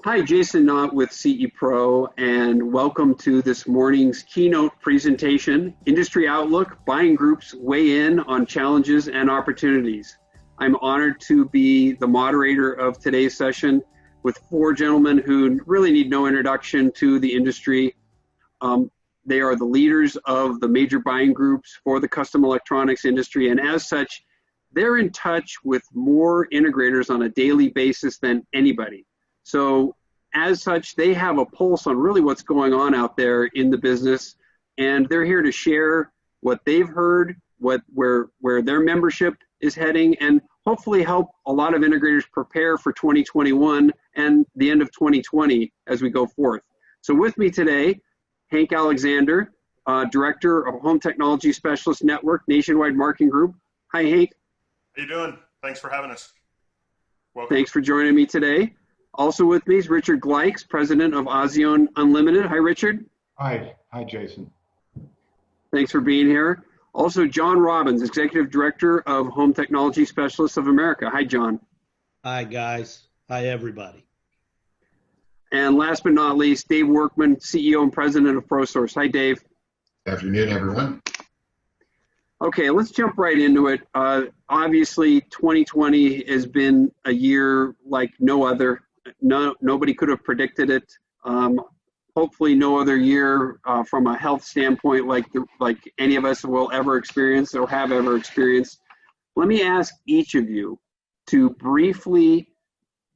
Hi, Jason Knott with CE Pro, and welcome to this morning's keynote presentation, Industry Outlook, Buying Groups Weigh In on Challenges and Opportunities. I'm honored to be the moderator of today's session with four gentlemen who really need no introduction to the industry. They are the leaders of the major buying groups for the custom electronics industry, and as such, they're in touch with more integrators on a daily basis than anybody. So as such, they have a pulse on really what's going on out there in the business, and they're here to share what they've heard, where their membership is heading, and hopefully help a lot of integrators prepare for 2021 and the end of 2020 as we go forth. So with me today, Hank Alexander, Director of Home Technology Specialist Network, Nationwide Marketing Group. Hi, Hank. How you doing? Thanks for having us. Welcome. Thanks for joining me today. Also with me is Richard Glikes, President of Azione Unlimited. Hi, Richard. Hi, Jason. Thanks for being here. Also, Jon Robbins, Executive Director of Home Technology Specialists of America. Hi, Jon. Hi, guys. Hi, everybody. And last but not least, Dave Workman, CEO and President of ProSource. Hi, Dave. Afternoon, everyone. Okay, let's jump right into it. Obviously, 2020 has been a year like no other. Nobody could have predicted it. Hopefully, no other year from a health standpoint like any of us will ever experience or have ever experienced. Let me ask each of you to briefly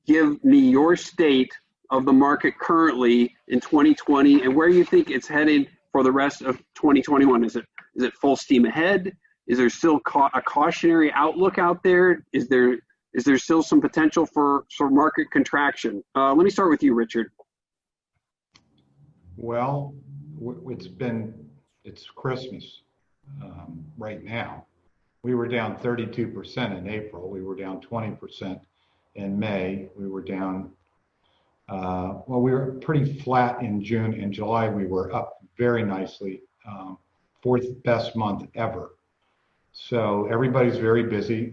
give me your state of the market currently in 2020 and where you think it's headed for the rest of 2021. Is it full steam ahead? Is there still a cautionary outlook out there? Is there still some potential for market contraction? Let me start with you, Richard. Well, it's Christmas right now. We were down 32% in April. We were down 20% in May. We were down, we were pretty flat in June. In July, we were up very nicely, fourth best month ever. So everybody's very busy.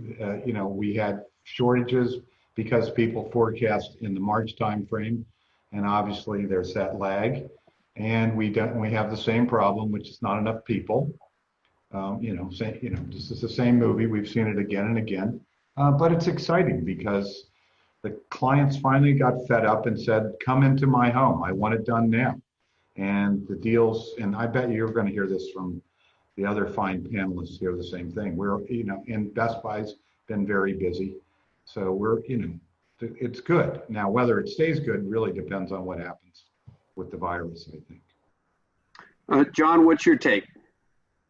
We had shortages because people forecast in the March timeframe, and obviously there's that lag. And we have the same problem, which is not enough people. This is the same movie. We've seen it again and again. But it's exciting because the clients finally got fed up and said, "Come into my home. I want it done now." And the deals, and I bet you're going to hear this from the other fine panelists here, the same thing. And Best Buy's been very busy. So it's good. Now, whether it stays good really depends on what happens with the virus, I think. Jon, what's your take?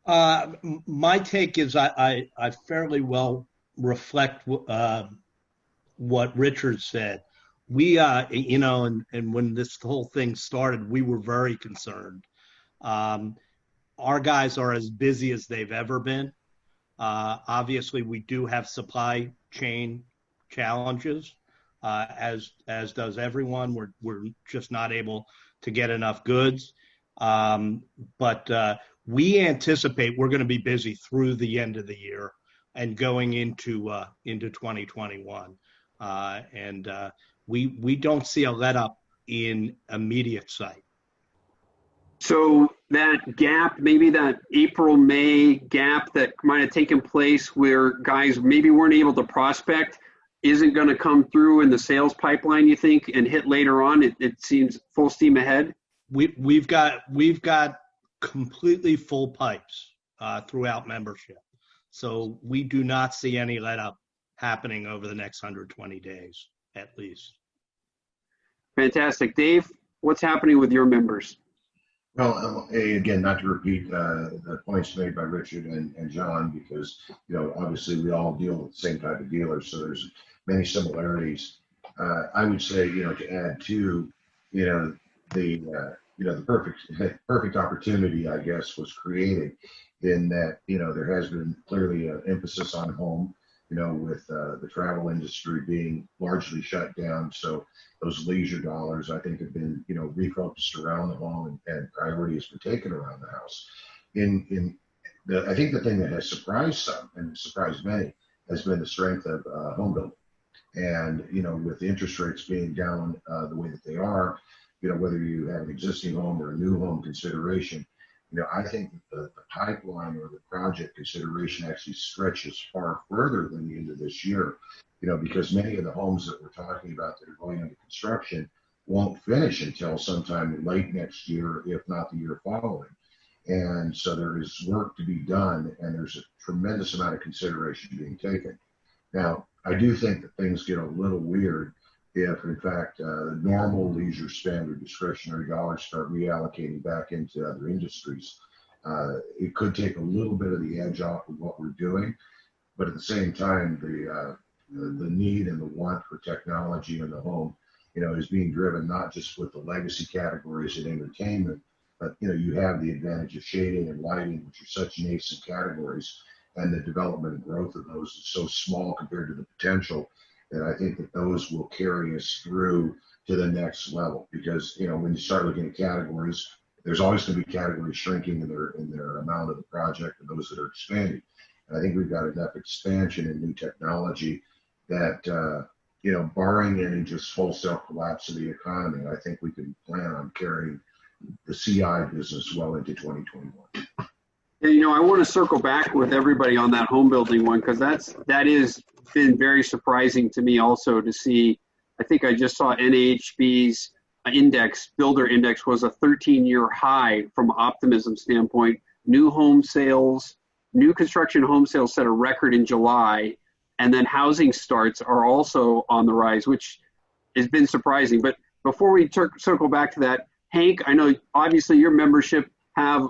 My take is I fairly well reflect what Richard said. We, and when this whole thing started, we were very concerned. Our guys are as busy as they've ever been. Obviously, we do have supply chain challenges, as does everyone. We're just not able to get enough goods. But we anticipate we're going to be busy through the end of the year and going into 2021. We don't see a let up in immediate sight. So that gap, maybe that April-May gap that might have taken place where guys maybe weren't able to prospect, isn't going to come through in the sales pipeline, you think, and hit later on? It seems full steam ahead. We've got completely full pipes throughout membership, so we do not see any let up happening over the next 120 days at least. Fantastic. Dave, what's happening with your members? Well, again, not to repeat the points made by Richard and Jon, because obviously we all deal with the same type of dealers, so there's many similarities. I would say, to add to, the perfect opportunity, I guess, was created in that there has been clearly an emphasis on home. With the travel industry being largely shut down. So those leisure dollars, I think, have been, refocused around the home and priorities were taken around the house. I think the thing that has surprised some and surprised many has been the strength of home building. And, with interest rates being down the way that they are, whether you have an existing home or a new home consideration, I think that the pipeline or the project consideration actually stretches far further than the end of this year, because many of the homes that we're talking about that are going into construction won't finish until sometime late next year, if not the year following. And so there is work to be done, and there's a tremendous amount of consideration being taken. Now, I do think that things get a little weird if, in fact, normal leisure spend or discretionary dollars start reallocating back into other industries. It could take a little bit of the edge off of what we're doing, but at the same time, the need and the want for technology in the home, is being driven not just with the legacy categories and entertainment, but you have the advantage of shading and lighting, which are such nascent categories, and the development and growth of those is so small compared to the potential that I think that those will carry us through to the next level. Because when you start looking at categories, there's always going to be categories shrinking in their amount of the project and those that are expanding. And I think we've got enough expansion in new technology that barring any just wholesale collapse of the economy, I think we can plan on carrying the CI business well into 2021. I want to circle back with everybody on that home building one, because that is been very surprising to me also to see. I think I just saw NAHB's builder index was a 13-year high from optimism standpoint. New construction home sales set a record in July, and then housing starts are also on the rise, which has been surprising. But before we circle back to that, Hank, I know obviously your membership have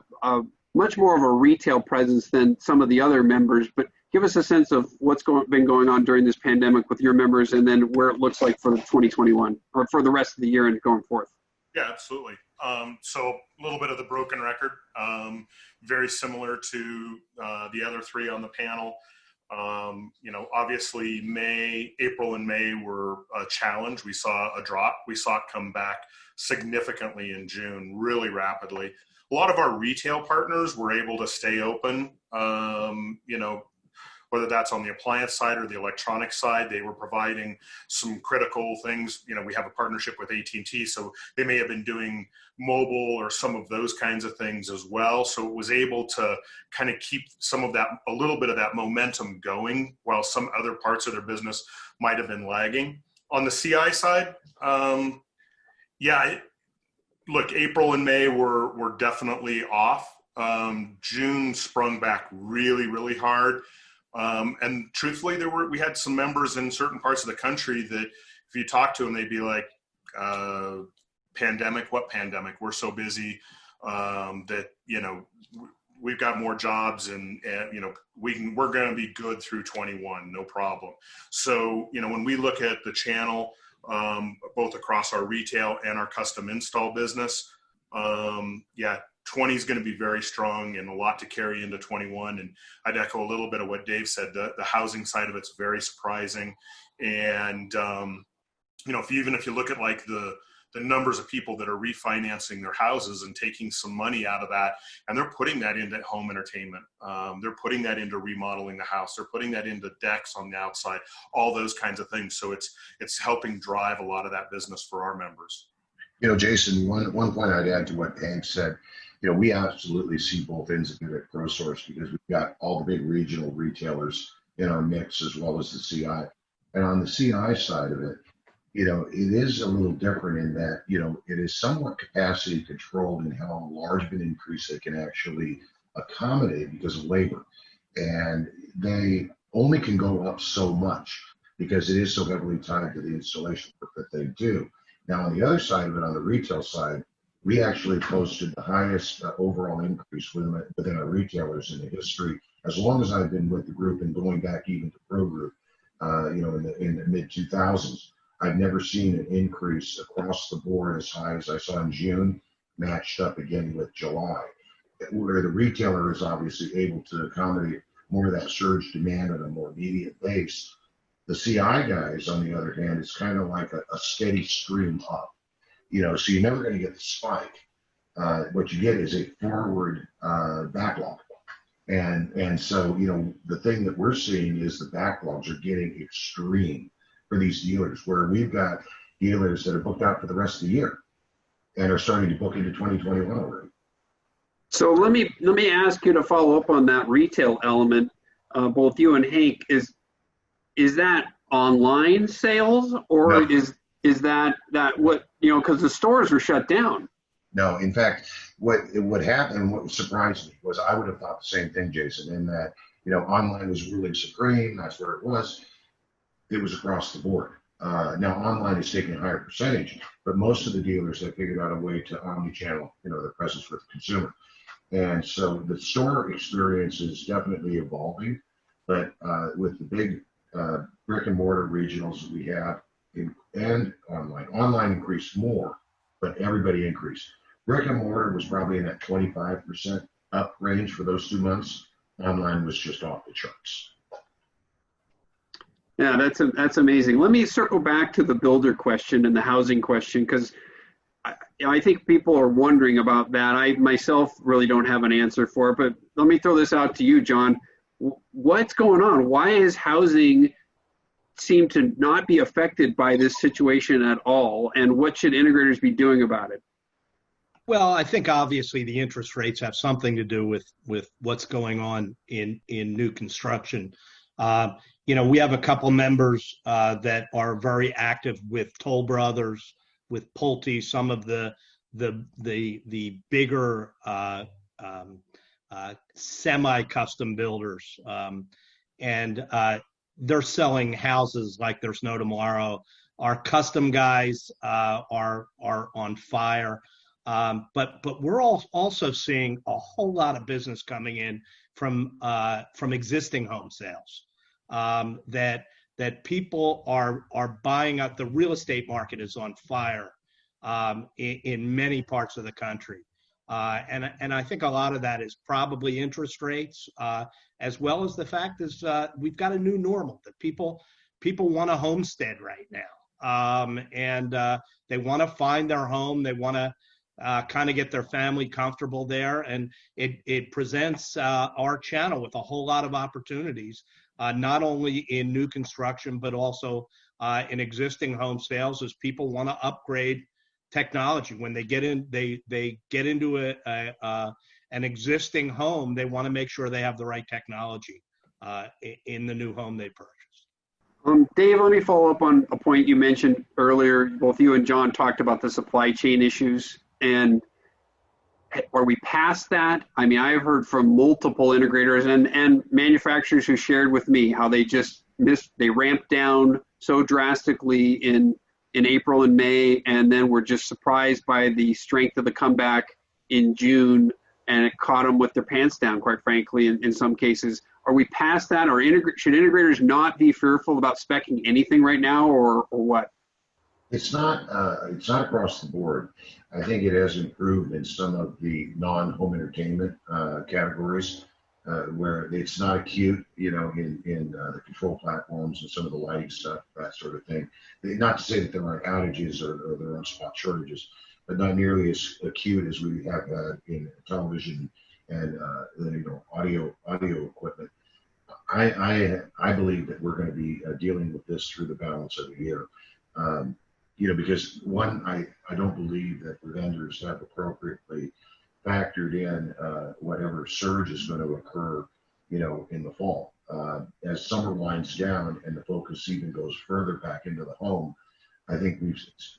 much more of a retail presence than some of the other members, but give us a sense of what's been going on during this pandemic with your members, and then where it looks like for 2021 or for the rest of the year and going forth. Yeah, absolutely. So a little bit of the broken record, very similar to the other three on the panel. Obviously April and May were a challenge. We saw a drop. We saw it come back significantly in June, really rapidly. A lot of our retail partners were able to stay open, whether that's on the appliance side or the electronic side. They were providing some critical things. We have a partnership with AT&T, so they may have been doing mobile or some of those kinds of things as well. So it was able to kind of keep a little bit of that momentum going, while some other parts of their business might have been lagging. On the CI side, look, April and May were definitely off. June sprung back really, really hard. And truthfully, we had some members in certain parts of the country that if you talk to them, they'd be like, pandemic, what pandemic? We're so busy that, we've got more jobs and we're going to be good through 21, no problem. So, when we look at the channel, both across our retail and our custom install business, 20 is going to be very strong and a lot to carry into 21. And I'd echo a little bit of what Dave said. The housing side of it's very surprising. And, if you look at like the numbers of people that are refinancing their houses and taking some money out of that, and they're putting that into home entertainment. They're putting that into remodeling the house. They're putting that into decks on the outside, all those kinds of things. So it's helping drive a lot of that business for our members. Jason, one point I'd add to what Hank said, we absolutely see both ends of it at ProSource, because we've got all the big regional retailers in our mix as well as the CI. And on the CI side of it, it is a little different in that, it is somewhat capacity controlled in how large of an increase they can actually accommodate because of labor. And they only can go up so much because it is so heavily tied to the installation work that they do. Now, on the other side of it, on the retail side, we actually posted the highest overall increase within our retailers in the history, as long as I've been with the group and going back even to Pro Group, in the mid 2000s. I've never seen an increase across the board as high as I saw in June, matched up again with July, where the retailer is obviously able to accommodate more of that surge demand on a more immediate base. The CI guys, on the other hand, it's kind of like a steady stream up, so you're never going to get the spike. What you get is a forward backlog. And so, the thing that we're seeing is the backlogs are getting extreme. for these dealers, where we've got dealers that are booked out for the rest of the year and are starting to book into 2021 already. So let me ask you to follow up on that retail element. Both you and Hank, is that online sales, or No. is that what, because the stores were shut down? No, in fact, what happened, what surprised me was I would have thought the same thing, Jason, in that, online was ruling supreme. That's where it was. It was across the board. Now, online is taking a higher percentage, but most of the dealers have figured out a way to omni-channel, their presence with the consumer. And so the store experience is definitely evolving, but with the big brick and mortar regionals that we have and online increased more, but everybody increased. Brick and mortar was probably in that 25% up range for those 2 months. Online was just off the charts. Yeah, that's amazing. Let me circle back to the builder question and the housing question, because I think people are wondering about that. I myself really don't have an answer for it, but let me throw this out to you, John. What's going on? Why is housing seem to not be affected by this situation at all? And what should integrators be doing about it? Well, I think obviously the interest rates have something to do with what's going on in new construction. We have a couple members that are very active with Toll Brothers, with Pulte, some of the bigger semi-custom builders, and they're selling houses like there's no tomorrow. Our custom guys are on fire, but we're also seeing a whole lot of business coming in from existing home sales. That people are buying up. The real estate market is on fire in many parts of the country, and I think a lot of that is probably interest rates, as well as the fact is we've got a new normal that people want a homestead right now, and they want to find their home. They want to kind of get their family comfortable there, and it presents our channel with a whole lot of opportunities. Not only in new construction, but also in existing home sales, as people want to upgrade technology. When they get into an existing home, they want to make sure they have the right technology in the new home they purchase. Dave, let me follow up on a point you mentioned earlier. Both you and John talked about the supply chain issues, and are we past that? I mean, I've heard from multiple integrators and manufacturers who shared with me how they just they ramped down so drastically in April and May, and then were just surprised by the strength of the comeback in June, and it caught them with their pants down, quite frankly, in some cases. Are we past that, or should integrators not be fearful about speccing anything right now, or what? It's not across the board. I think it has improved in some of the non-home entertainment categories, where it's not acute, in the control platforms and some of the lighting stuff, that sort of thing. Not to say that there aren't outages or there aren't spot shortages, but not nearly as acute as we have had in television and audio equipment. I believe that we're going to be dealing with this through the balance of the year. Because one, I don't believe that the vendors have appropriately factored in whatever surge is going to occur, in the fall. As summer winds down and the focus even goes further back into the home, I think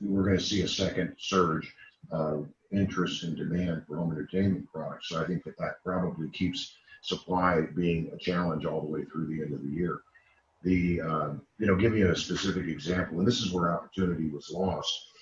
we're going to see a second surge of interest and demand for home entertainment products. So I think that probably keeps supply being a challenge all the way through the end of the year. Give you a specific example, and this is where opportunity was lost.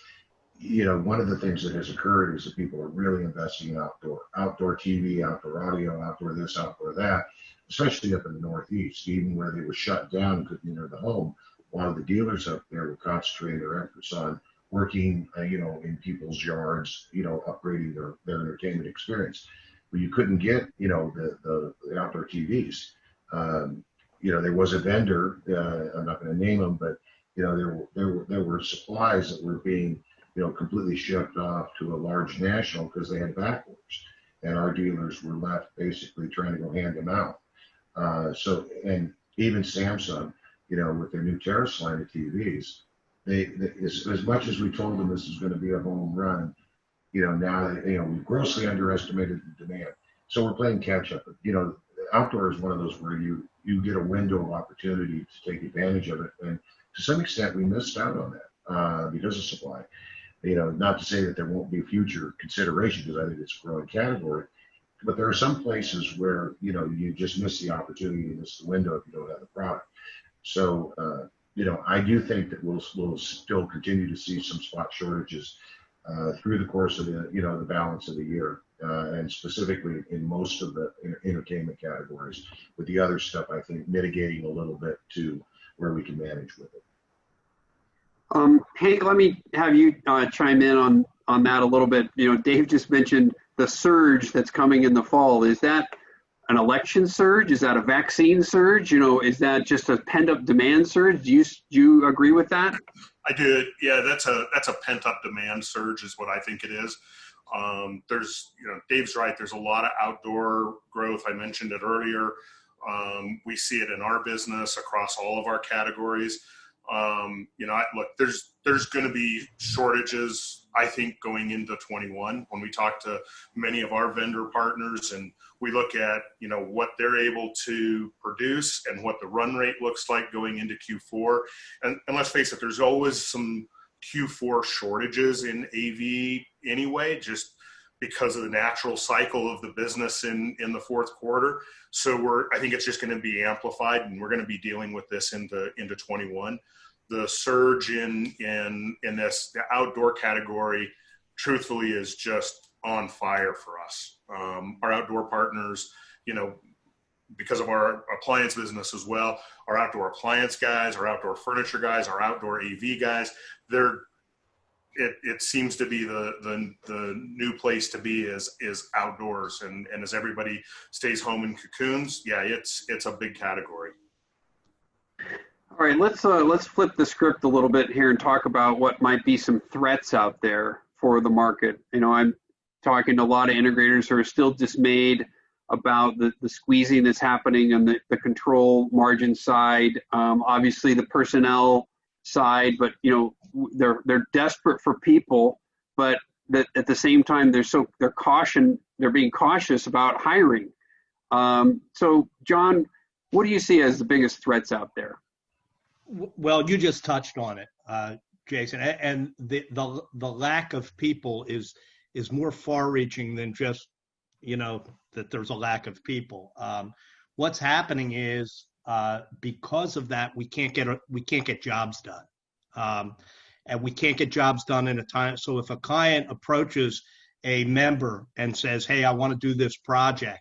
One of the things that has occurred is that people are really investing in outdoor TV, outdoor audio, outdoor this, outdoor that, especially up in the Northeast, even where they were shut down and couldn't enter the home. While the dealers up there were concentrating their efforts on working, in people's yards, upgrading their entertainment experience. But you couldn't get, the outdoor TVs. There was a vendor, I'm not going to name them, but there were supplies that were being completely shipped off to a large national because they had back orders, and our dealers were left basically trying to go hand them out. And even Samsung, with their new terrace line of TVs, as much as we told them this is going to be a home run, now we grossly underestimated the demand. So we're playing catch up. Outdoor is one of those where you get a window of opportunity to take advantage of it, and to some extent we missed out on that because of supply. Not to say that there won't be future consideration, because I think it's a growing category, but there are some places where you just miss the opportunity, you miss the window if you don't have the product. So I do think that we'll still continue to see some spot shortages through the course of the balance of the year, and specifically in most of the entertainment categories, with the other stuff I think mitigating a little bit to where we can manage with it. Hank, let me have you chime in on that a little bit. Dave just mentioned the surge that's coming in the fall. Is that an election surge? Is that a vaccine surge? Is that just a pent-up demand surge? Do you agree with that? I do. Yeah, that's a pent-up demand surge is what I think it is. Dave's right. There's a lot of outdoor growth. I mentioned it earlier. We see it in our business across all of our categories. Look, there's going to be shortages, I think, going into 21. When we talk to many of our vendor partners and we look at, what they're able to produce and what the run rate looks like going into Q4. And let's face it, there's always some Q4 shortages in AV anyway, just because of the natural cycle of the business in the fourth quarter. So I think it's just going to be amplified, and we're going to be dealing with this into 21. The surge in the outdoor category, truthfully, is just on fire for us. Our outdoor partners, because of our appliance business as well, our outdoor appliance guys, our outdoor furniture guys, our outdoor AV guys, it seems to be the new place to be is outdoors, and as everybody stays home in cocoons, yeah, it's a big category. All right, let's flip the script a little bit here and talk about what might be some threats out there for the market. I'm talking to a lot of integrators who are still dismayed about the squeezing that's happening on the control margin side, obviously the personnel side, but they're desperate for people, but at the same time they're being cautious about hiring. So John, what do you see as the biggest threats out there? Well, you just touched on it, Jason, and the lack of people is more far-reaching than just that there's a lack of people. What's happening is because of that, we can't get jobs done, and we can't get jobs done in a time. So if a client approaches a member and says, "Hey, I want to do this project,"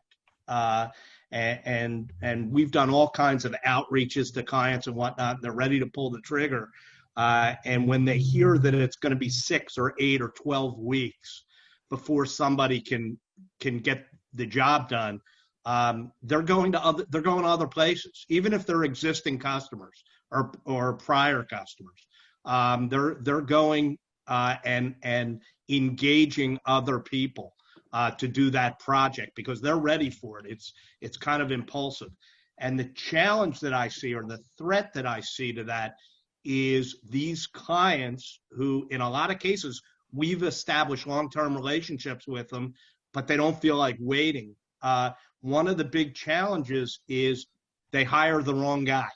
and we've done all kinds of outreaches to clients and whatnot, and they're ready to pull the trigger, and when they hear that it's going to be 6 or 8 or 12 weeks before somebody can get the job done, they're going to other places, even if they're existing customers or prior customers. They're going and engaging other people to do that project because they're ready for it. It's kind of impulsive. And the challenge that I see, or the threat that I see to that, is these clients who, in a lot of cases, we've established long-term relationships with them, but they don't feel like waiting. One of the big challenges is they hire the wrong guy,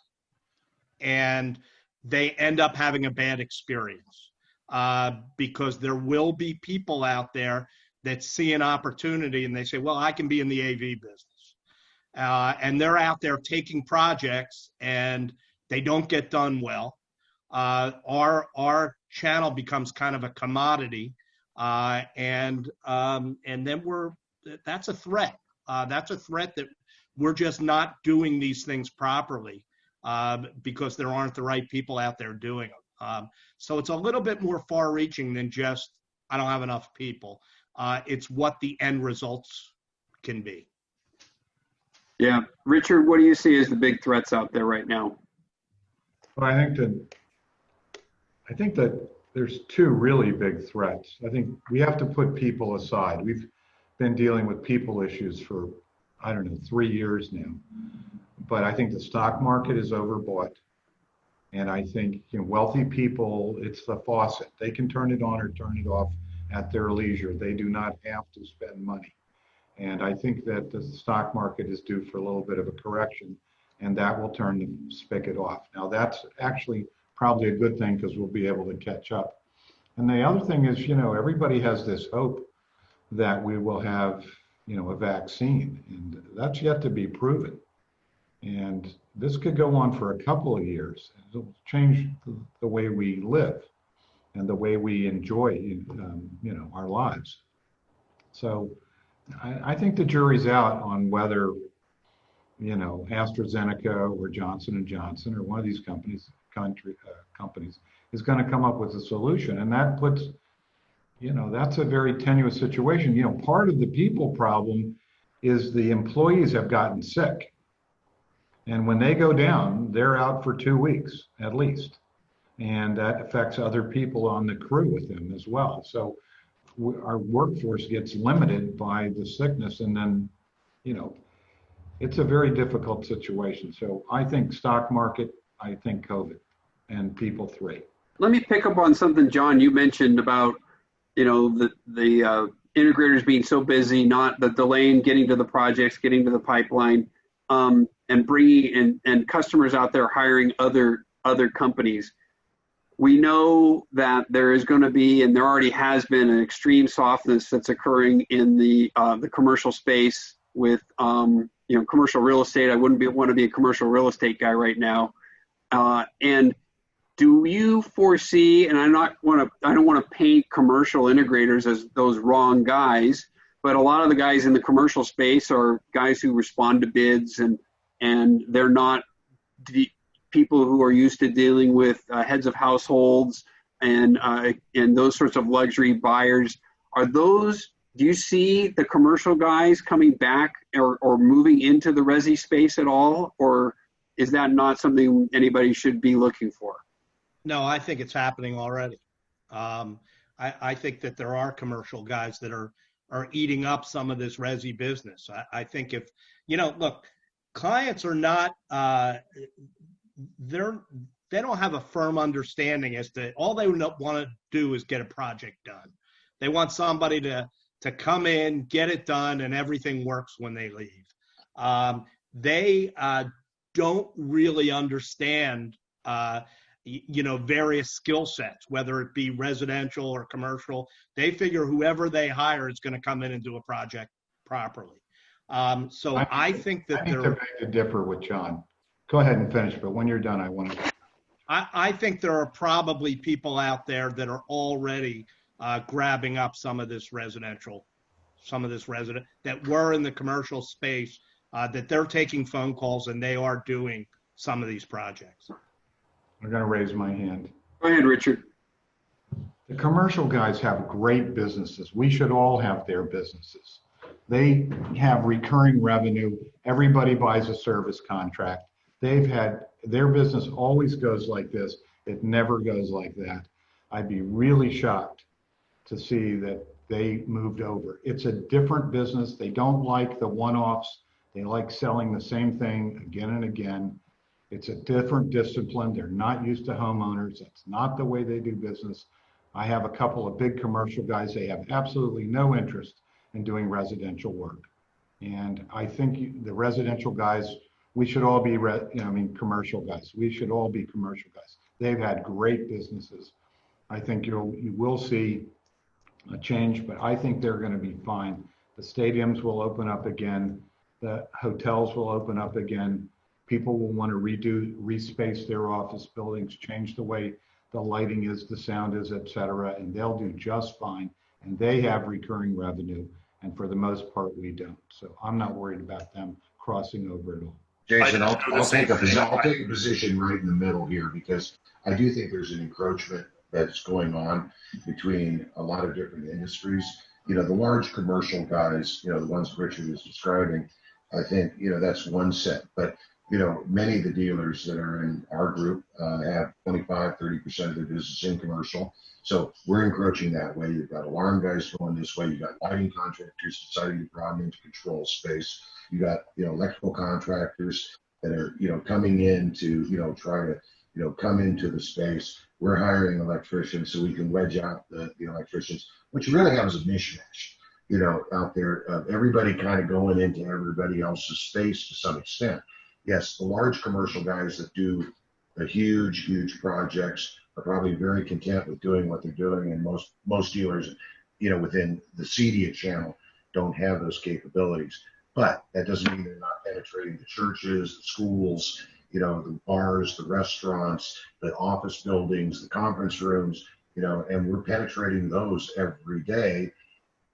and they end up having a bad experience because there will be people out there that see an opportunity and they say, well, I can be in the AV business. And they're out there taking projects and they don't get done well. Our channel becomes kind of a commodity, and then that's a threat. That's a threat that we're just not doing these things properly because there aren't the right people out there doing them. So it's a little bit more far-reaching than just, I don't have enough people. It's what the end results can be. Yeah. Richard, what do you see as the big threats out there right now? Well, I think that there's two really big threats. I think we have to put people aside. We've been dealing with people issues for, 3 years now. But I think the stock market is overbought. And I think, you know, wealthy people, it's the faucet. They can turn it on or turn it off at their leisure. They do not have to spend money. And I think that the stock market is due for a little bit of a correction, and that will turn the spigot off. Now, that's actually probably a good thing because we'll be able to catch up. And the other thing is, you know, everybody has this hope that we will have, you know, a vaccine, and that's yet to be proven. And this could go on for a couple of years. It'll change the way we live and the way we enjoy, you know, our lives. So I think the jury's out on whether, you know, AstraZeneca or Johnson & Johnson or one of these companies is going to come up with a solution. And that puts, you know, that's a very tenuous situation. You know, part of the people problem is the employees have gotten sick. And when they go down, they're out for 2 weeks at least. And that affects other people on the crew with them as well. So our workforce gets limited by the sickness. And then, you know, it's a very difficult situation. So I think stock market, I think COVID, and people three. Let me pick up on something, John, you mentioned about, you know, the integrators being so busy, not the delay in getting to the projects, getting to the pipeline, and bringing and customers out there hiring other companies. We know that there is going to be, and there already has been, an extreme softness that's occurring in the commercial space with you know, commercial real estate. I wouldn't want to be a commercial real estate guy right now. And do you foresee, and I don't want to paint commercial integrators as those wrong guys, but a lot of the guys in the commercial space are guys who respond to bids, and they're not people who are used to dealing with heads of households and those sorts of luxury buyers. Do you see the commercial guys coming back or moving into the resi space at all? Or is that not something anybody should be looking for? No, I think it's happening already. I think that there are commercial guys that are eating up some of this resi business. I think if, you know, look, clients are not, they don't have a firm understanding as to, all they want to do is get a project done. They want somebody to come in, get it done, and everything works when they leave. They don't really understand, you know, various skill sets, whether it be residential or commercial. They figure whoever they hire is going to come in and do a project properly. So I think that I beg to differ with John. Go ahead and finish, but when you're done, I want to. I think there are probably people out there that are already grabbing up some of this resident that were in the commercial space, that they're taking phone calls and they are doing some of these projects. I'm going to raise my hand. Go ahead, Richard. The commercial guys have great businesses. We should all have their businesses. They have recurring revenue. Everybody buys a service contract. Their business always goes like this. It never goes like that. I'd be really shocked to see that they moved over. It's a different business. They don't like the one-offs. They like selling the same thing again and again. It's a different discipline. They're not used to homeowners. That's not the way they do business. I have a couple of big commercial guys. They have absolutely no interest in doing residential work. And I think the residential guys, we should all be, commercial guys. We should all be commercial guys. They've had great businesses. I think you will see a change, but I think they're going to be fine. The stadiums will open up again. The hotels will open up again. People will want to respace their office buildings, change the way the lighting is, the sound is, et cetera, and they'll do just fine. And they have recurring revenue, and for the most part, we don't. So I'm not worried about them crossing over at all. Jason, I'll take a position right in the middle here, because I do think there's an encroachment that's going on between a lot of different industries. You know, the large commercial guys, you know, the ones Richard is describing, I think, you know, that's one set. But, you know, many of the dealers that are in our group have 25, 30% of their business in commercial. So we're encroaching that way. You've got alarm guys going this way. You've got lighting contractors deciding to broaden into control space. You got, you know, electrical contractors that are, you know, coming in to, you know, try to, you come into the space. We're hiring electricians so we can wedge out the electricians. What you really have is a mishmash, out there of everybody kind of going into everybody else's space to some extent. Yes, the large commercial guys that do the huge projects are probably very content with doing what they're doing, and most dealers, within the CEDIA channel don't have those capabilities. But that doesn't mean they're not penetrating the churches, the schools, the bars, the restaurants, the office buildings, the conference rooms, and we're penetrating those every day,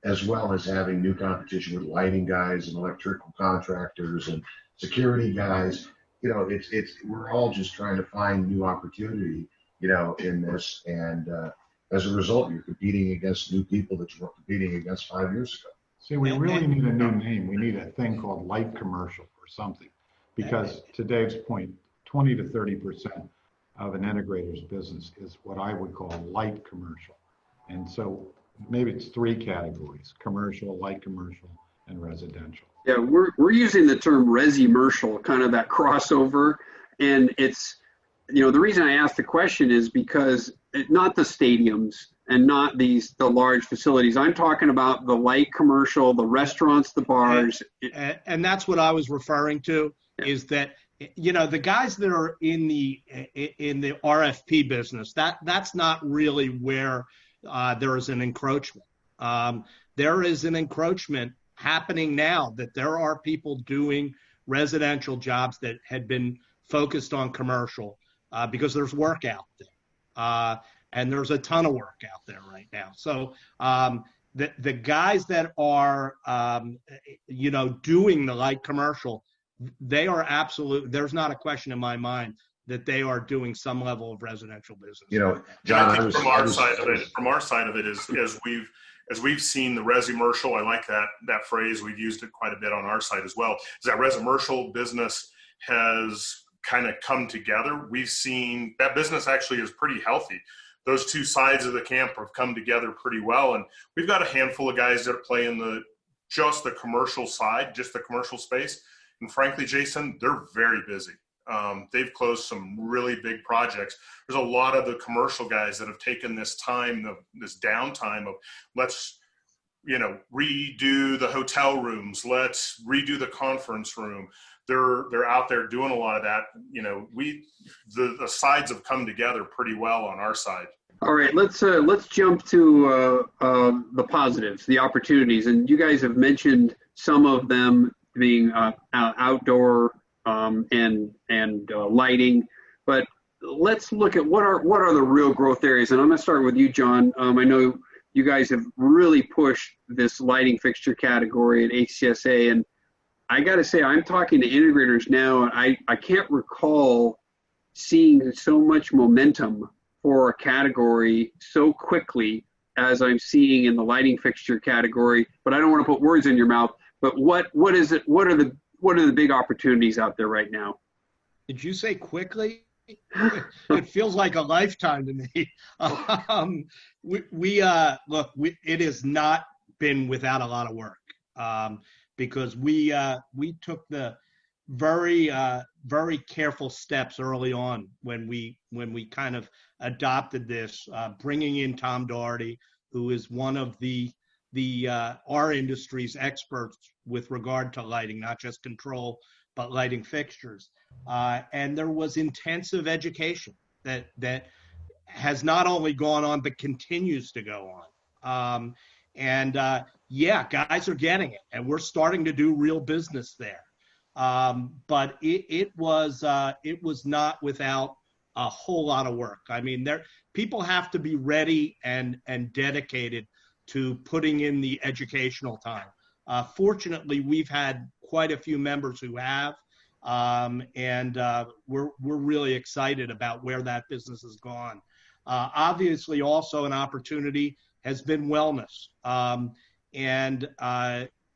as well as having new competition with lighting guys and electrical contractors and security guys. We're all just trying to find new opportunity, in this. And as a result, you're competing against new people that you weren't competing against 5 years ago. See, we really need a new name. We need a thing called light commercial or something, because to Dave's point, 20 to 30% of an integrator's business is what I would call light commercial. And so maybe it's 3 categories: commercial, light commercial, and residential. Yeah, we're using the term resi-mercial, kind of that crossover. And it's, the reason I asked the question is because not the stadiums and not the large facilities. I'm talking about the light commercial, the restaurants, the bars. And that's what I was referring to, is that, the guys that are in the RFP business, that's not really where there is an encroachment. There is an encroachment happening now, that there are people doing residential jobs that had been focused on commercial because there's work out there. And there's a ton of work out there right now. So the guys that are, doing the light commercial, they are there's not a question in my mind that they are doing some level of residential business. John, from our side of it is, as we've seen the resi-mercial, I like that phrase. We've used it quite a bit on our side as well. Is that resi-mercial business has kind of come together. We've seen that business actually is pretty healthy. Those two sides of the camp have come together pretty well. And we've got a handful of guys that play in just the commercial side, just the commercial space. And frankly, Jason, they're very busy. They've closed some really big projects. There's a lot of the commercial guys that have taken this time, this downtime of let's, redo the hotel rooms. Let's redo the conference room. They're out there doing a lot of that. The sides have come together pretty well on our side. All right, let's jump to the positives, the opportunities, and you guys have mentioned some of them being outdoor and lighting, but let's look at what are the real growth areas. And I'm going to start with you, John. I know you guys have really pushed this lighting fixture category at HTSA, and I got to say, I'm talking to integrators now, and I can't recall seeing so much momentum for a category so quickly as I'm seeing in the lighting fixture category. But I don't want to put words in your mouth. But what is it? What are the big opportunities out there right now? Did you say quickly? It feels like a lifetime to me. It has not been without a lot of work. Because we took the very careful steps early on when we kind of adopted this, bringing in Tom Doherty, who is one of our industry's experts with regard to lighting, not just control, but lighting fixtures. And there was intensive education that has not only gone on, but continues to go on. Guys are getting it, and we're starting to do real business there. But it was not without a whole lot of work. I mean, people have to be ready and dedicated to putting in the educational time. Fortunately, we've had quite a few members who have, and we're really excited about where that business has gone. Obviously, also an opportunity has been wellness.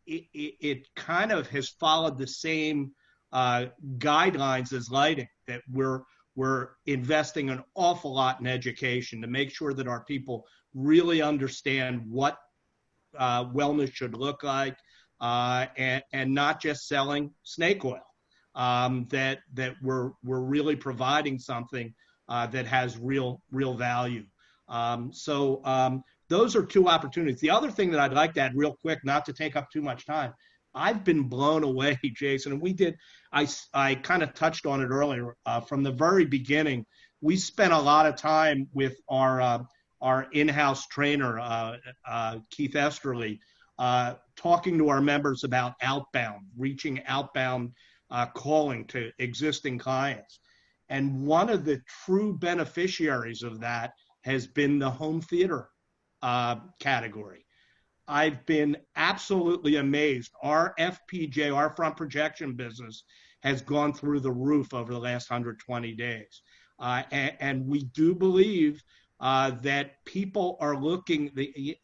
It kind of has followed the same guidelines as lighting, that we're investing an awful lot in education to make sure that our people really understand what wellness should look like, and not just selling snake oil. That we're really providing something that has real value. Those are two opportunities. The other thing that I'd like to add real quick, not to take up too much time, I've been blown away, Jason, and I kind of touched on it earlier. From the very beginning, we spent a lot of time with our in-house trainer, Keith Esterly, talking to our members about reaching outbound calling to existing clients. And one of the true beneficiaries of that has been the home theater category. I've been absolutely amazed. Our FPJ, our front projection business, has gone through the roof over the last 120 days. And we do believe that people are looking,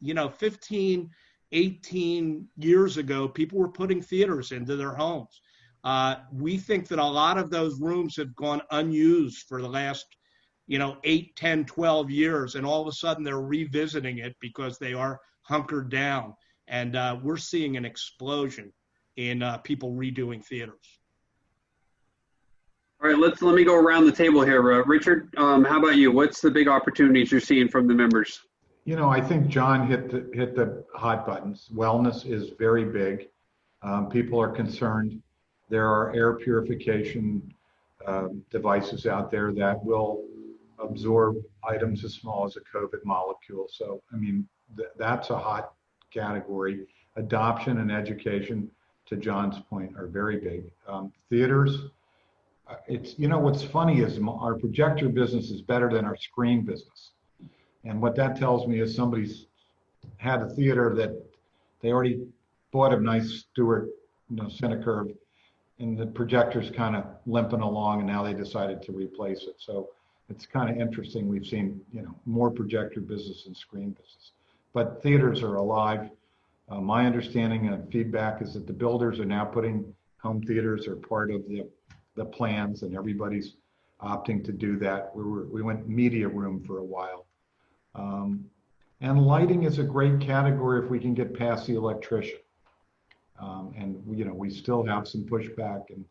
15, 18 years ago, people were putting theaters into their homes. We think that a lot of those rooms have gone unused for the last 8, 10, 12 years, and all of a sudden they're revisiting it because they are hunkered down. And we're seeing an explosion in people redoing theaters. All right, let me go around the table here. Richard, how about you? What's the big opportunities you're seeing from the members? I think Jon hit the hot buttons. Wellness is very big. People are concerned. There are air purification devices out there that will absorb items as small as a COVID molecule. So, that's a hot category. Adoption and education, to Jon's point, are very big. Theaters, what's funny is our projector business is better than our screen business. And what that tells me is somebody's had a theater that they already bought a nice Stewart, Cinecurve, and the projector's kind of limping along, and now they decided to replace it. So it's kind of interesting. We've seen, more projector business than screen business. But theaters are alive. My understanding and feedback is that the builders are now putting home theaters are part of the plans, and everybody's opting to do that. We went media room for a while. And lighting is a great category if we can get past the electrician. And we still have some pushback, and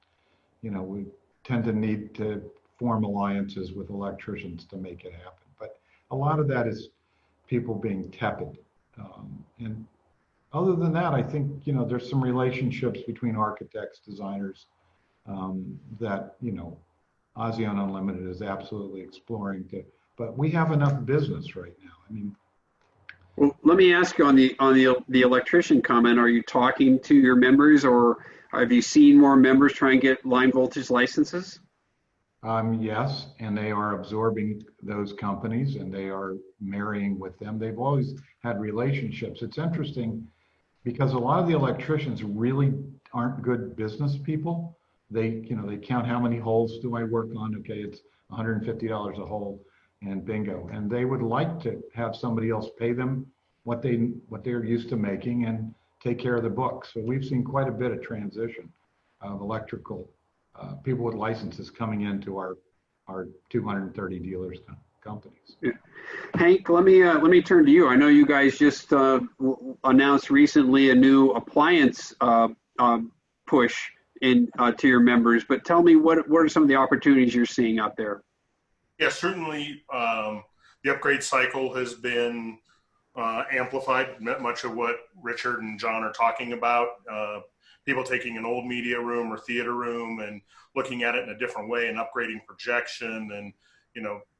we tend to need to form alliances with electricians to make it happen. But a lot of that is people being tepid. And other than that, I think there's some relationships between architects, designers that Azione Unlimited is absolutely exploring. But we have enough business right now. Well, let me ask you on the electrician comment. Are you talking to your members, or have you seen more members try and get line voltage licenses? Yes, and they are absorbing those companies, and they are marrying with them. They've always had relationships. It's interesting because a lot of the electricians really aren't good business people. They count how many holes do I work on? Okay, it's $150 a hole, and bingo. And they would like to have somebody else pay them what they're used to making and take care of the books. So we've seen quite a bit of transition of electrical people with licenses coming into our 230 dealers companies. Yeah. Hank, let me turn to you. I know you guys just announced recently a new appliance push to your members, but tell me what are some of the opportunities you're seeing out there? Yeah, certainly the upgrade cycle has been amplified, much of what Richard and Jon are talking about. People taking an old media room or theater room and looking at it in a different way and upgrading projection and,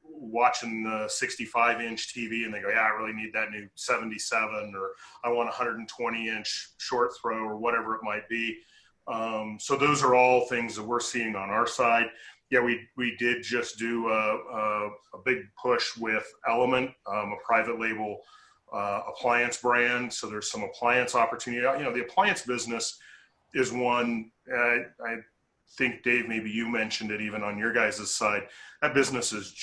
watching the 65-inch TV and they go, yeah, I really need that new 77, or I want a 120-inch short throw, or whatever it might be. So those are all things that we're seeing on our side. Yeah, we did just do a big push with Element, a private label appliance brand. So there's some appliance opportunity. The appliance business is one, I think, Dave, maybe you mentioned it even on your guys' side. That business is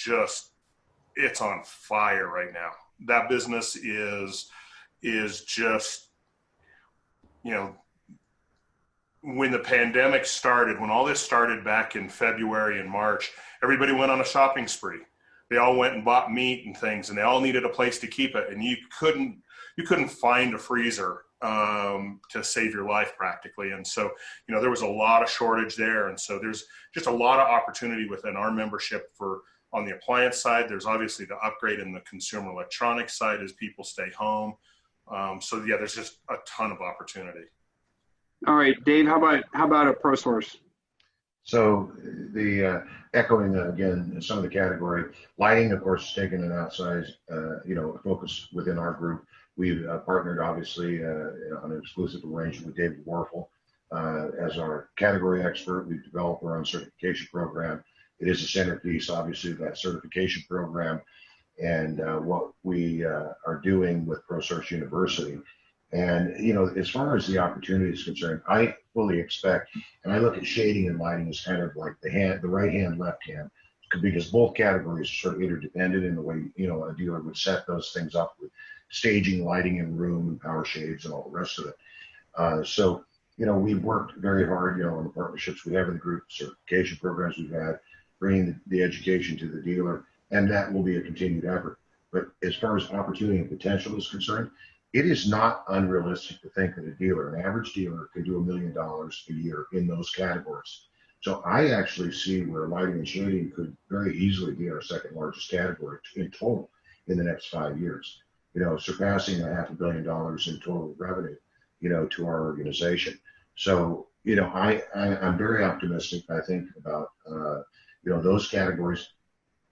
it's on fire right now. That business is just, when the pandemic started, when all this started back in February and March, everybody went on a shopping spree. They all went and bought meat and things, and they all needed a place to keep it. And you couldn't find a freezer to save your life practically. And so, there was a lot of shortage there. And so there's just a lot of opportunity within our membership for on the appliance side. There's obviously the upgrade in the consumer electronics side as people stay home. So yeah, there's just a ton of opportunity. All right, Dave, how about a ProSource? So the echoing again some of the category, lighting, of course, is taking an outsized focus within our group. We've partnered obviously on an exclusive arrangement with David Warfel as our category expert. We've developed our own certification program. It is a centerpiece, obviously, of that certification program and what we are doing with ProSource University. And, as far as the opportunity is concerned, I fully expect, and I look at shading and lighting as kind of like the right hand, left hand, because both categories are sort of interdependent in the way, a dealer would set those things up with staging, lighting in room, and power shades and all the rest of it. So, we've worked very hard, on the partnerships we have in the group, certification programs we've had, bringing the education to the dealer, and that will be a continued effort. But as far as opportunity and potential is concerned, it is not unrealistic to think that an average dealer, can do $1 million a year in those categories. So I actually see where lighting and shading could very easily be our second largest category in total in the next 5 years, surpassing $500 million in total revenue, to our organization. So, I'm very optimistic, I think, about, those categories.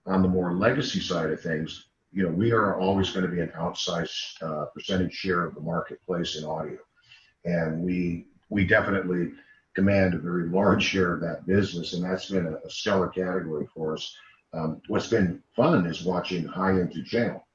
On the more legacy side of things, we are always going to be an outsized percentage share of the marketplace in audio. And we definitely command a very large share of that business, and that's been a stellar category for us. What's been fun is watching high-end channel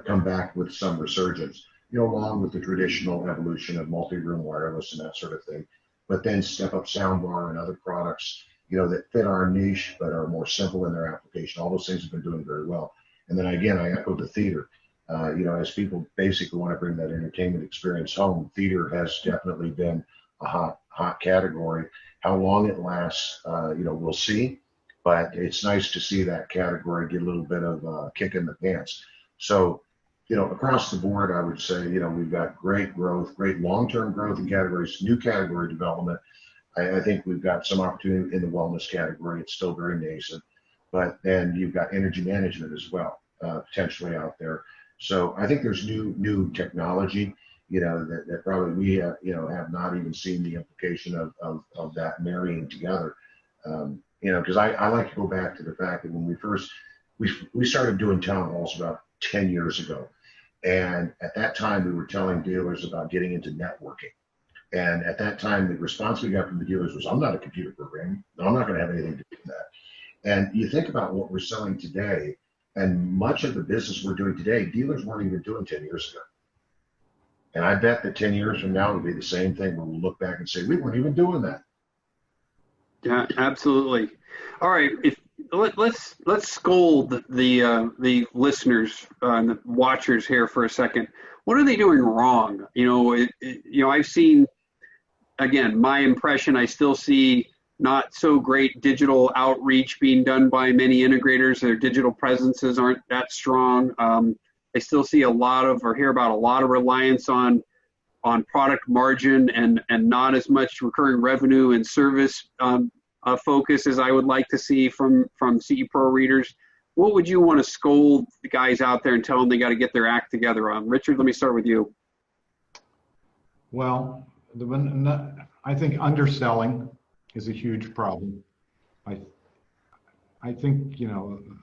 come back with some resurgence, along with the traditional evolution of multi-room wireless and that sort of thing, but then step up soundbar and other products, that fit our niche but are more simple in their application. All those things have been doing very well. And then again, I echo the theater. As people basically want to bring that entertainment experience home, theater has definitely been a hot category. How long it lasts, we'll see. But it's nice to see that category get a little bit of a kick in the pants. So, across the board, I would say, we've got great growth, great long-term growth in categories, new category development. I think we've got some opportunity in the wellness category. It's still very nascent. But then you've got energy management as well, potentially out there. So I think there's new technology, that probably we have, have not even seen the implication of that marrying together. Because I like to go back to the fact that when we started doing town halls about 10 years ago. And at that time, we were telling dealers about getting into networking. And at that time, the response we got from the dealers was, I'm not a computer programmer. I'm not going to have anything to do with that. And you think about what we're selling today, and much of the business we're doing today, dealers weren't even doing 10 years ago. And I bet that 10 years from now, it'll be the same thing when we'll look back and say, we weren't even doing that. Yeah, absolutely. All right, let's scold the listeners and the watchers here for a second. What are they doing wrong? I've seen, again, my impression, I still see not so great digital outreach being done by many integrators. Their digital presences aren't that strong. I still see hear about a lot of reliance on product margin and not as much recurring revenue and service focus as I would like to see from CE Pro readers. What would you want to scold the guys out there and tell them they got to get their act together on? Richard, let me start with you. Well, I think underselling is a huge problem. I think,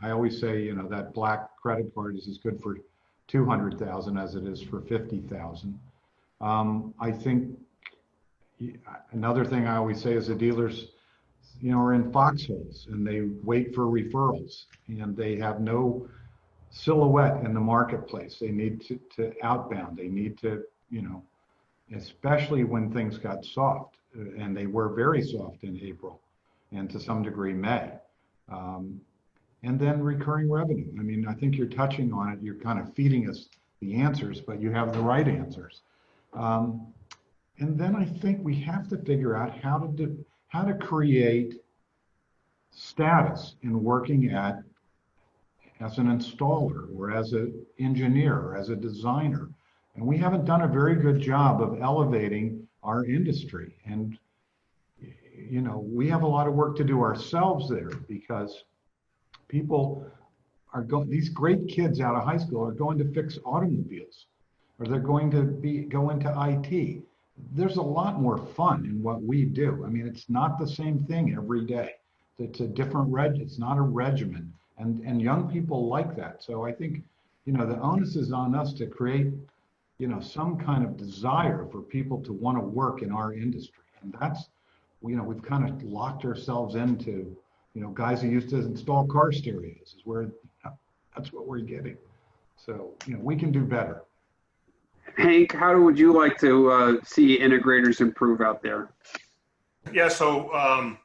I always say, that black credit card is as good for 200,000 as it is for 50,000. I think another thing I always say is the dealers, are in foxholes and they wait for referrals and they have no silhouette in the marketplace. They need to outbound. They need to, especially when things got soft, and they were very soft in April and to some degree May. And then recurring revenue. I mean, I think you're touching on it. You're kind of feeding us the answers, but you have the right answers. And then I think we have to figure out how to create status in working as an installer or as an engineer or as a designer. And we haven't done a very good job of elevating our industry. And, we have a lot of work to do ourselves there because People are going, these great kids out of high school are going to fix automobiles, or they're going to go into IT. There's a lot more fun in what we do. I mean, it's not the same thing every day. It's a different it's not a regimen. And young people like that. So I think, the onus is on us to create, some kind of desire for people to want to work in our industry. And that's, we've kind of locked ourselves into, guys who used to install car stereos is where, that's what we're getting. So, we can do better. Hank, how would you like to see integrators improve out there? Yeah, so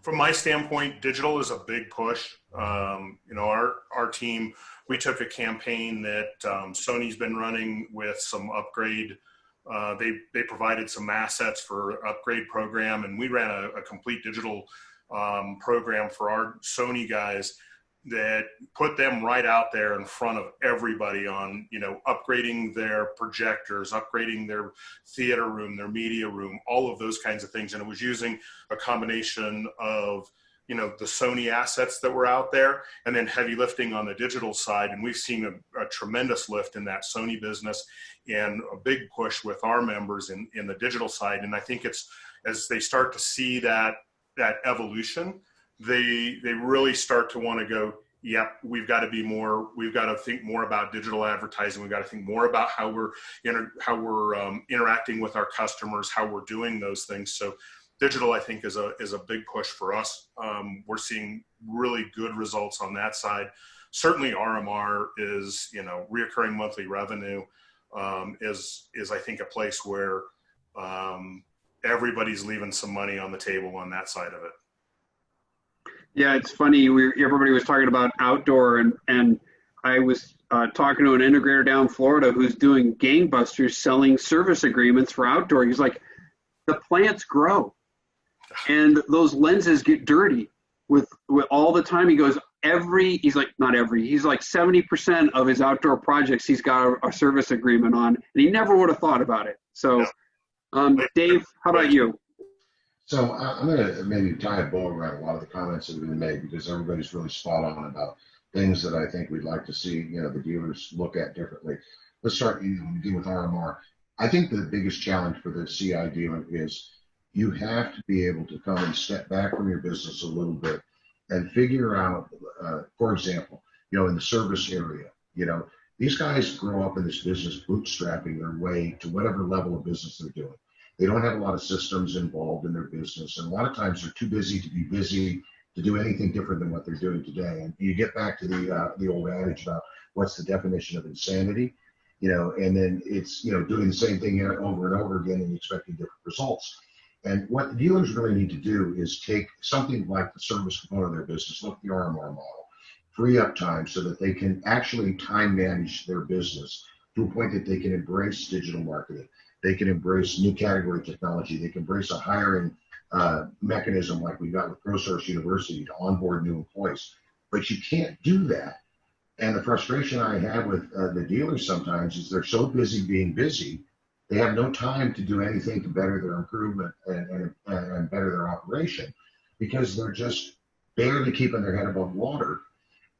from my standpoint, digital is a big push. Our team, we took a campaign that Sony's been running with some upgrade. They provided some assets for upgrade program, and we ran a complete digital program for our Sony guys that put them right out there in front of everybody on, upgrading their projectors, upgrading their theater room, their media room, all of those kinds of things. And it was using a combination of, the Sony assets that were out there and then heavy lifting on the digital side. And we've seen a tremendous lift in that Sony business and a big push with our members in the digital side. And I think it's, as they start to see that evolution, they really start to want to go, yep, we've got to think more about digital advertising. We've got to think more about how we're interacting with our customers, how we're doing those things. So digital, I think, is a big push for us. We're seeing really good results on that side. Certainly RMR is, reoccurring monthly revenue is I think a place where everybody's leaving some money on the table on that side of it. Yeah, it's funny. Everybody was talking about outdoor, and I was talking to an integrator down in Florida who's doing gangbusters selling service agreements for outdoor. He's like, the plants grow, and those lenses get dirty with all the time. He goes, he's like 70% of his outdoor projects he's got a service agreement on, and he never would have thought about it. So, Dave, how about you? So I'm going to maybe tie a bow around a lot of the comments that have been made, because everybody's really spot on about things that I think we'd like to see, the dealers look at differently. Let's start deal with RMR. I think the biggest challenge for the CI dealer is you have to be able to come and step back from your business a little bit and figure out, for example, in the service area, these guys grow up in this business bootstrapping their way to whatever level of business they're doing. They don't have a lot of systems involved in their business, and a lot of times they're too busy to be busy to do anything different than what they're doing today. And you get back to the old adage about what's the definition of insanity, and then it's doing the same thing over and over again and expecting different results. And what the dealers really need to do is take something like the service component of their business, look at the RMR model, free up time so that they can actually time manage their business to a point that they can embrace digital marketing. They can embrace new category technology. They can embrace a hiring mechanism like we got with ProSource University to onboard new employees. But you can't do that. And the frustration I have with the dealers sometimes is they're so busy being busy, they have no time to do anything to better their improvement and better their operation, because they're just barely keeping their head above water.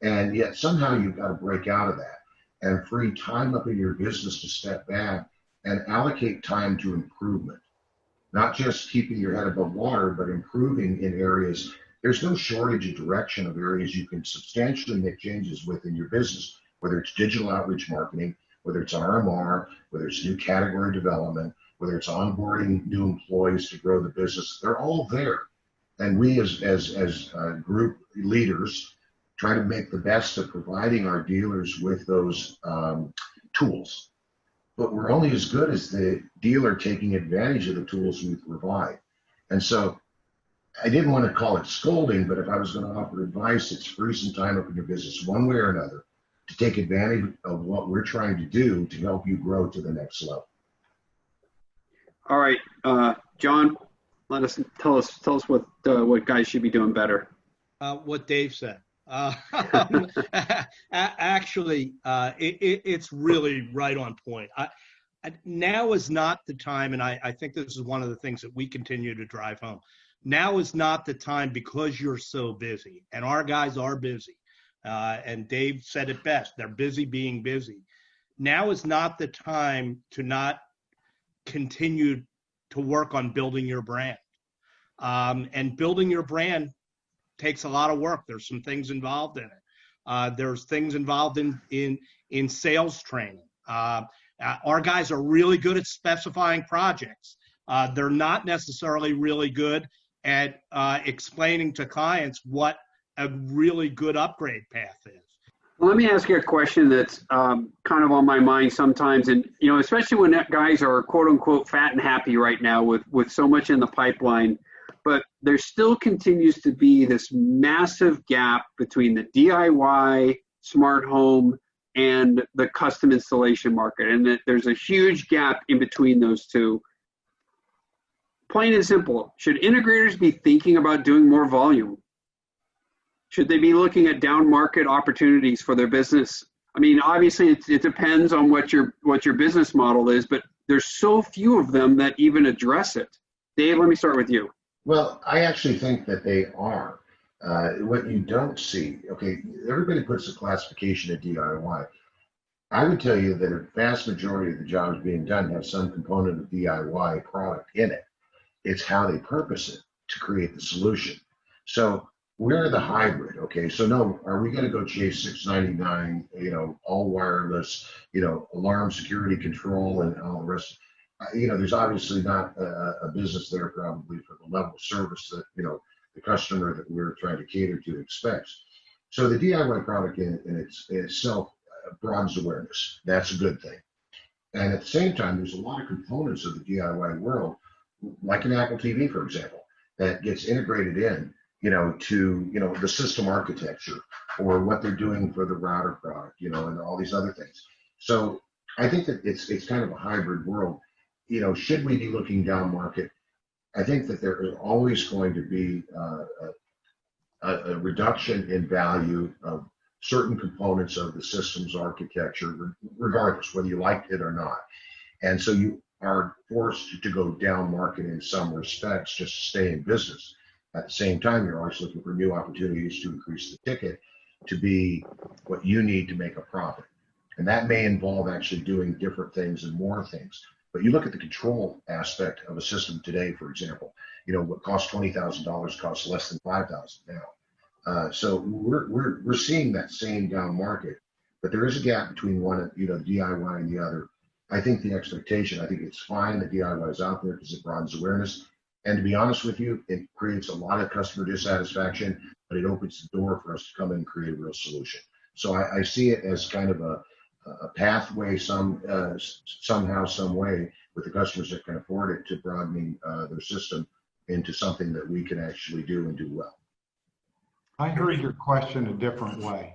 And yet somehow you've got to break out of that and free time up in your business to step back and allocate time to improvement, not just keeping your head above water, but improving in areas. There's no shortage of direction of areas you can substantially make changes within your business, whether it's digital outreach marketing, whether it's RMR, whether it's new category development, whether it's onboarding new employees to grow the business. They're all there. And we as group leaders try to make the best of providing our dealers with those tools. But we're only as good as the dealer taking advantage of the tools we provide. And so I didn't want to call it scolding, but if I was going to offer advice, it's free some time up in your business one way or another to take advantage of what we're trying to do to help you grow to the next level. All right, John, tell us what guys should be doing better. What Dave said. Actually, it's really right on point. Now is not the time, and I think this is one of the things that we continue to drive home. now is not the time because you're so busy, and our guys are busy. And Dave said it best, they're busy being busy. Now is not the time to not continue to work on building your brand. And building your brand takes a lot of work. There's some things involved in it. There's things involved in sales training. Our guys are really good at specifying projects. They're not necessarily really good at explaining to clients what a really good upgrade path is. Well, let me ask you a question that's kind of on my mind sometimes, and especially when guys are quote unquote fat and happy right now with so much in the pipeline, but there still continues to be this massive gap between the DIY smart home and the custom installation market, and there's a huge gap in between those two. Plain and simple, should integrators be thinking about doing more volume? Should they be looking at down market opportunities for their business? I mean, obviously it depends on what your business model is, but there's so few of them that even address it. Dave, let me start with you. Well, I actually think that they are. What you don't see, okay, everybody puts a classification of DIY. I would tell you that a vast majority of the jobs being done have some component of DIY product in it. It's how they purpose it to create the solution. So we're the hybrid, okay? So no, are we going to go chase 699, all wireless, alarm security control and all the rest? There's obviously not a business there probably for the level of service that, the customer that we're trying to cater to expects. So the DIY product in itself broadens awareness. That's a good thing. And at the same time, there's a lot of components of the DIY world, like an Apple TV, for example, that gets integrated in, to, the system architecture or what they're doing for the router product, and all these other things. So I think that it's kind of a hybrid world. Should we be looking down market? I think that there is always going to be a reduction in value of certain components of the system's architecture, regardless whether you like it or not. And so you are forced to go down market in some respects just to stay in business. At the same time, you're always looking for new opportunities to increase the ticket to be what you need to make a profit. And that may involve actually doing different things and more things. But you look at the control aspect of a system today, for example, what costs $20,000 costs less than $5,000 now. So we're seeing that same down market, but there is a gap between one, the DIY and the other. I think the expectation, I think it's fine that DIY is out there because it broadens awareness. And to be honest with you, it creates a lot of customer dissatisfaction, but it opens the door for us to come in and create a real solution. So I see it as kind of a pathway somehow, some way with the customers that can afford it to broadening their system into something that we can actually do and do well. I heard your question a different way.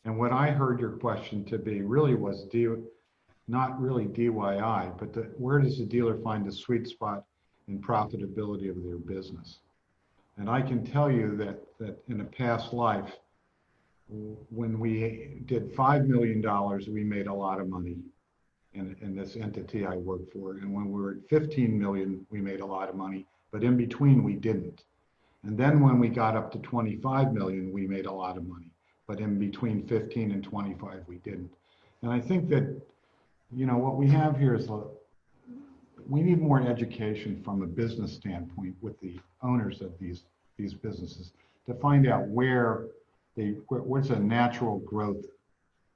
And what I heard your question to be really was not really DIY, but where does the dealer find the sweet spot in profitability of their business? And I can tell you that in a past life, when we did $5 million, we made a lot of money in this entity I work for. And when we were at 15 million, we made a lot of money, but in between we didn't. And then when we got up to 25 million, we made a lot of money, but in between 15 and 25, we didn't. And I think that, what we have here is we need more education from a business standpoint with the owners of these businesses to find out what's a natural growth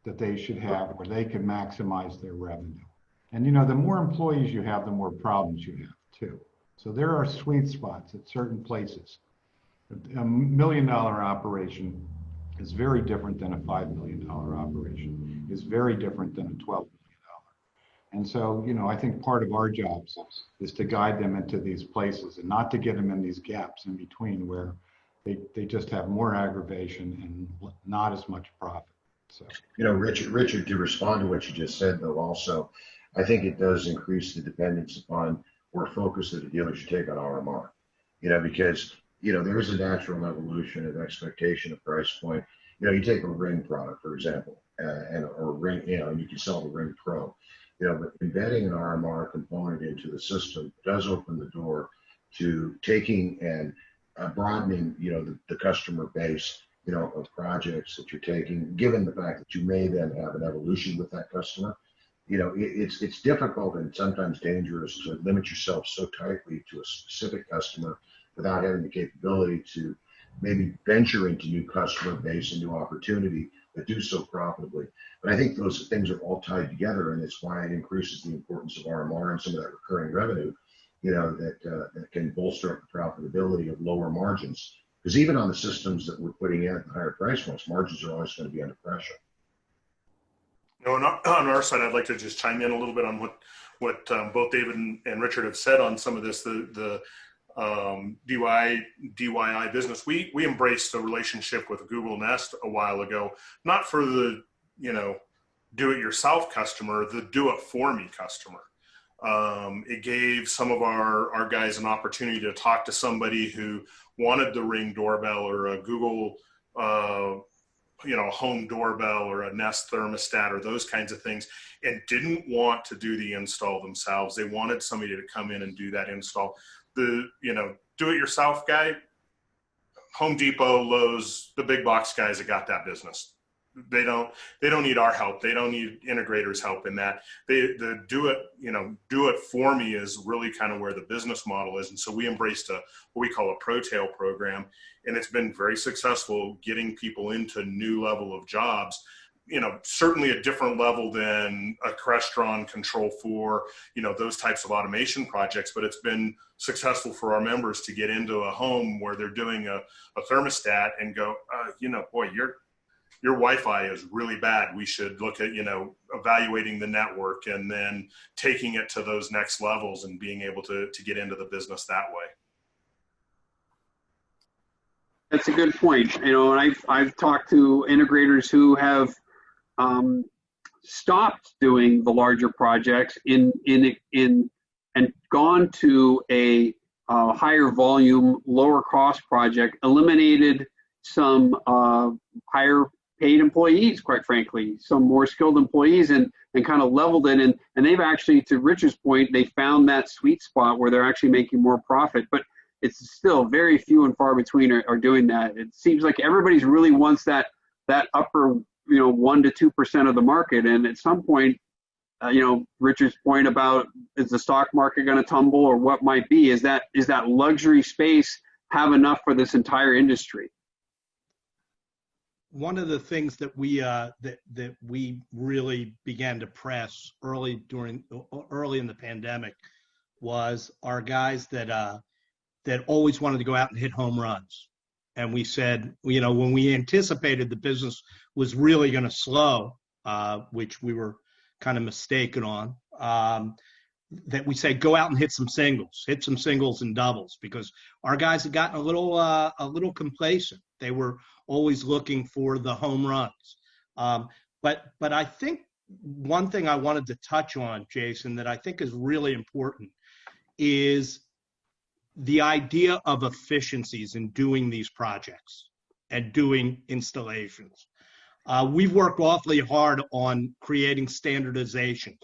that they should have where they can maximize their revenue. And the more employees you have, the more problems you have too. So there are sweet spots at certain places. A $1 million operation is very different than a $5 million operation, is very different than a $12 million. And so, I think part of our jobs is to guide them into these places and not to get them in these gaps in between where they just have more aggravation and not as much profit. So, Richard, to respond to what you just said, though, also, I think it does increase the dependence upon or focus that a dealer should take on RMR, because, there is a natural evolution of expectation of price point. You take a Ring product, for example, or Ring, and you can sell the Ring Pro, but embedding an RMR component into the system does open the door to taking and broadening, the customer base, of projects that you're taking, given the fact that you may then have an evolution with that customer. It's difficult and sometimes dangerous to limit yourself so tightly to a specific customer without having the capability to maybe venture into new customer base and new opportunity, but do so profitably. But I think those things are all tied together, and it's why it increases the importance of RMR and some of that recurring revenue, that can bolster up the profitability of lower margins. Because even on the systems that we're putting in at the higher price points, margins are always going to be under pressure. On our side, I'd like to just chime in a little bit on what both David and Richard have said on some of this. The DIY business. We embraced a relationship with Google Nest a while ago, not for the do-it-yourself customer, the do-it-for-me customer. It gave some of our guys an opportunity to talk to somebody who wanted the Ring doorbell or a Google home doorbell or a Nest thermostat or those kinds of things, and didn't want to do the install themselves. They wanted somebody to come in and do that install. The do-it-yourself guy, Home Depot, Lowe's, the big box guys that got that business. They don't need our help. They don't need integrators' help in that. The do it for me is really kind of where the business model is. And so we embraced what we call a ProTail program, and it's been very successful getting people into new level of jobs. Certainly a different level than a Crestron Control 4, those types of automation projects, but it's been successful for our members to get into a home where they're doing a thermostat and go, boy, your Wi-Fi is really bad. We should look at, evaluating the network and then taking it to those next levels and being able to get into the business that way. That's a good point. And I've talked to integrators who have stopped doing the larger projects and gone to a higher volume, lower cost project, eliminated some higher paid employees, quite frankly, some more skilled employees, and kind of leveled it. And they've actually, to Richard's point, they found that sweet spot where they're actually making more profit. But it's still very few and far between are doing that. It seems like everybody's really wants that upper 1 to 2% of the market. And at some point, Richard's point about is the stock market going to tumble or what might be, is that luxury space have enough for this entire industry? One of the things that we that we really began to press early in the pandemic was our guys that always wanted to go out and hit home runs. And we said, when we anticipated the business was really going to slow, which we were kind of mistaken on, that we said, go out and hit some singles and doubles, because our guys had gotten a little complacent. They were always looking for the home runs. But I think one thing I wanted to touch on, Jason, that I think is really important is the idea of efficiencies in doing these projects and doing installations. We've worked awfully hard on creating standardizations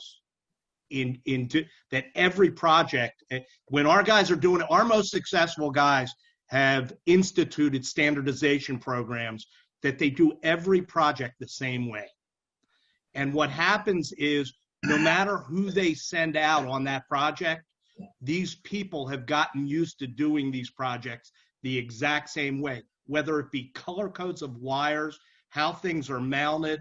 into that every project. When our guys are doing it, our most successful guys have instituted standardization programs that they do every project the same way. And what happens is, no matter who they send out on that project, these people have gotten used to doing these projects the exact same way, whether it be color codes of wires, how things are mounted,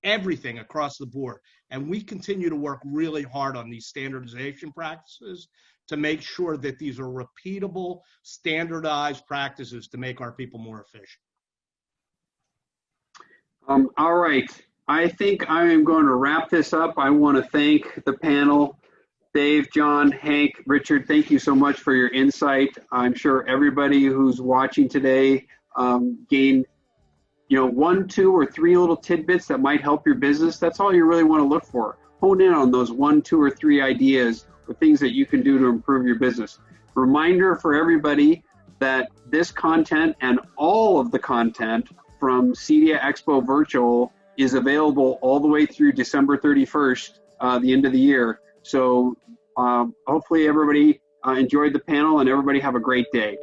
everything across the board. And we continue to work really hard on these standardization practices to make sure that these are repeatable, standardized practices to make our people more efficient. All right. I think I am going to wrap this up. I want to thank the panel. Dave, John, Hank, Richard, thank you so much for your insight. I'm sure everybody who's watching today gained 1, 2, or 3 little tidbits that might help your business. That's all you really want to look for. Hone in on those 1, 2, or 3 ideas or things that you can do to improve your business. Reminder for everybody that this content and all of the content from CEDIA Expo Virtual is available all the way through December 31st, the end of the year. So hopefully everybody Enjoyed the panel, and everybody have a great day.